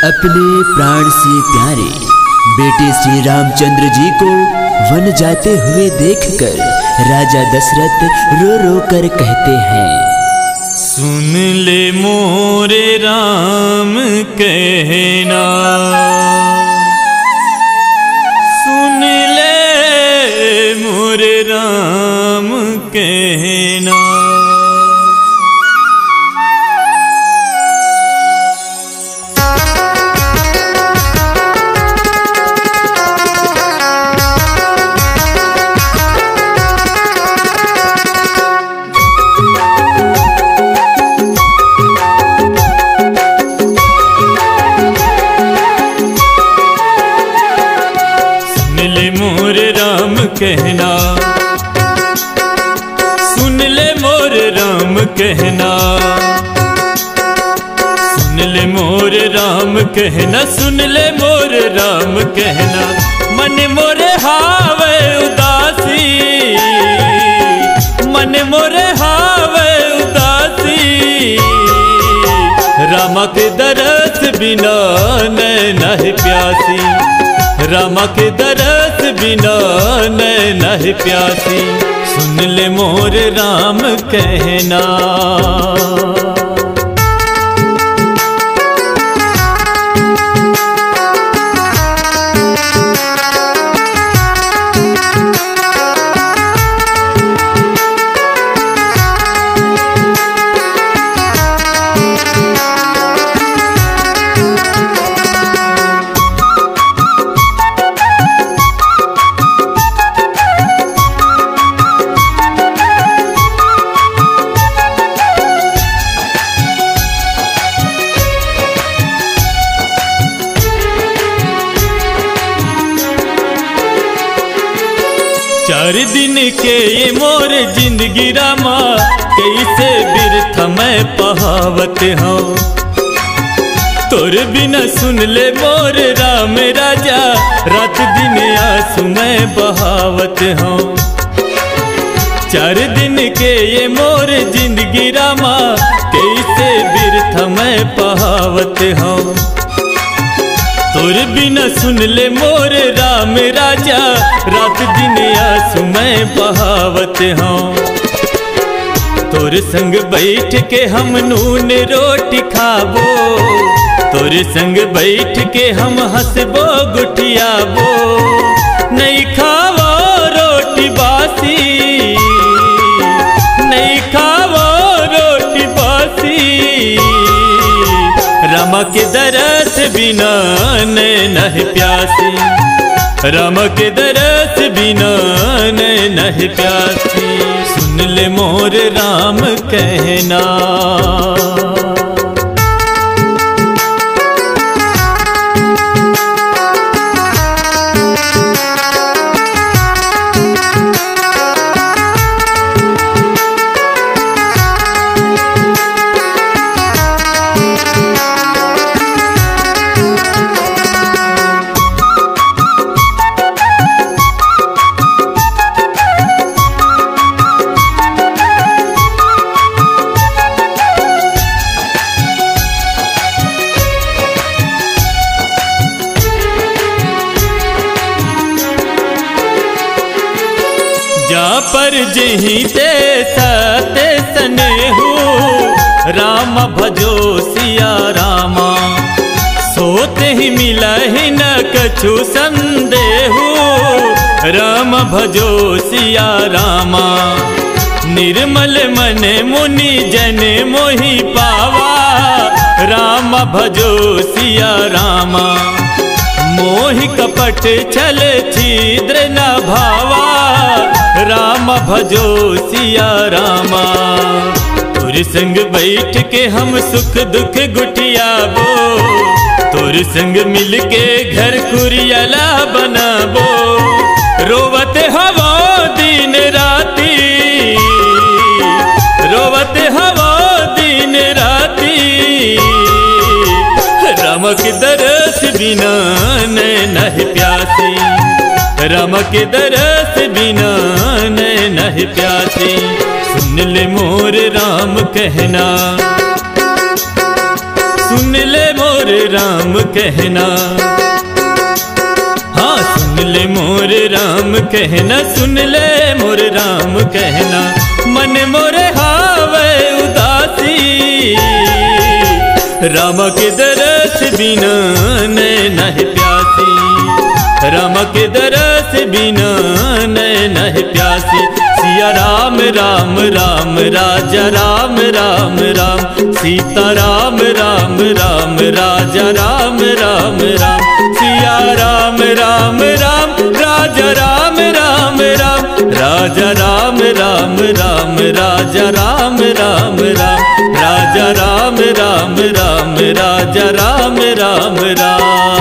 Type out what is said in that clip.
अपने प्राण से प्यारे बेटे श्री रामचंद्र जी को वन जाते हुए देखकर राजा दशरथ रो रो कर कहते हैं, सुन ले मोरे राम कहना, सुन ले मोरे राम कहना। कहना सुन ले मोर राम कहना, सुन ले मोर राम कहना, सुन ले मोर राम कहना। मन मोरे हावे उदासी, मन मोरे हावे उदासी। रामा के दरस बिना नैना है प्यासी, रामा के दरस बिना नैना है प्यासी। सुन ले मोर राम कहना। चार दिन के ये मोर जिंदगी रामा, कैसे बिरथा मैं पहावत हूँ। तोर बिना सुन ले मोर राम राजा, रात दिन आंसू मैं बहावत हूँ। चार दिन के ये मोर जिंदगी रामा, कैसे बिरथा मैं पहावत हूँ। तोर बिना सुन ले मोर राम राजा, रात दिन आंसू मैं बहावत हूँ। तोर संग बैठ के हम नून रोटी खाबो, तोर संग बैठ के हम हंसबो गुठियाबो। नहीं खावो रोटी बासी, नहीं खावो रोटी बासी। रामा के दरस बिना नैना है प्यासी, रामा के दरस बिना नैना है प्यासी। सुन ले मोर राम कहना। जा पर जही ते सते स्नेहु, राम भजो सिया रामा। सोते ही मिला ही न कछु संदेहु, राम भजो सिया रामा। निर्मल मन मुनि जन मोहि पावा, राम भजो सिया रामा। मोहि कपट छल छिद्र न भावा, राम भजो सिया रामा। तोर संग बैठ के हम सुख दुख गुटियाबो, तोर संग मिल के घर कुरियला बनाबो। रोवत हवा दिन राती, रोवत हवा दिन राती। राम के दरस बिना नैना है प्यासी, राम के दरस बिना नैना है प्यासी। सुन ले मोर राम कहना, सुन ले मोर राम कहना, हाँ सुन ले मोर राम कहना, सुन ले मोर राम कहना। मन मोरे हावे उदासी, राम के दरस बिना नैन है प्यासी। राम के दरस बिना नैन है प्यासी। सिया राम राम राम राजा राम राम राम, सीता राम राम राम राजा राम राम राम। सिया राम राम राम राजा राम राम राम, राजा राम राम राम राजा राम राम राम, राजा राम राम राम राजा राम राम राम।